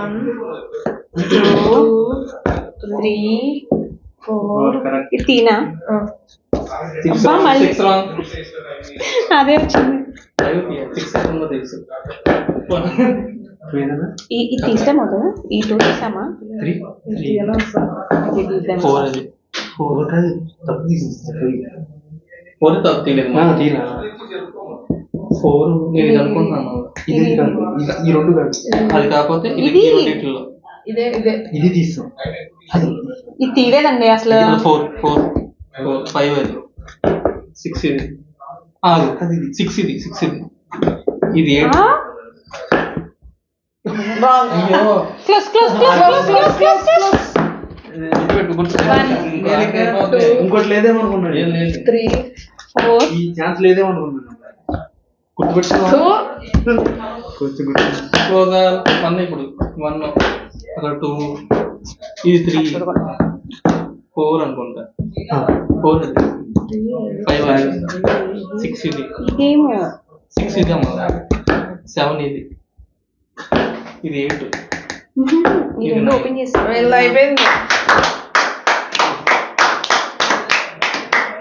1 2 3 4 ఇది తీనా అబ్బా మళ్ళీ అదే వచ్చింది. ఇది తీస్తే మొదలు ఈ 2 తీసామా 3 నేను అనుకుంటున్నాను ఈ రెండు కాదు అది కాకపోతే ఇది తీస్తాం ఇది తీయలేదండి అసలు 4 5 6 ఇది 6 ఇది 6 ఇది 8 ఇంకోటి లేదేమో అనుకున్నాను 3 4 ఈ ఛాన్స్ లేదేమో అనుకున్నాను ఇప్పుడు 1 అక్కడ 2 ఇది 3 4 అనుకుంటా 4 5 6 ఇది 6 ఇది అమ్మా 7 ఇది 8 ఓపెన్ చేసి అయిపోయింది.